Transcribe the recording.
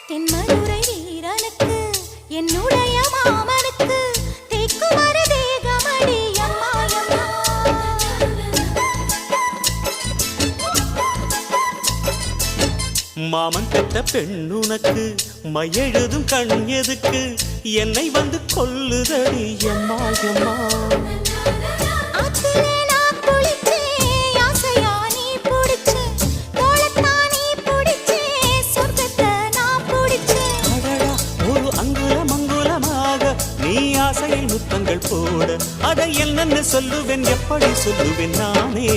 தென்மதுரை வீரனுக்கு என்னுடைய மாமனுக்கு தேக்குமர தேகமடி அம்மா அம்மா. மாமன் பெற்ற பெண்ணுனக்கு மையெழுதும் கண் எதுக்கு என்னை வந்து கொல்லுதடி அம்மா அம்மா. ஆத்திலே நான் குளிச்சேன், ஆசையா நீ புடிச்சேன், தோளத்தான் நீ புடிச்சேன், சொர்க்கத்தை நான் புடிச்சேன். அடடா, ஒரு அங்குலம் அங்குலமாக நீ ஆசையில் முத்தங்கள் போட அதை என்னன்னு சொல்லுவேன் எப்படி சொல்லுவேன் நானே.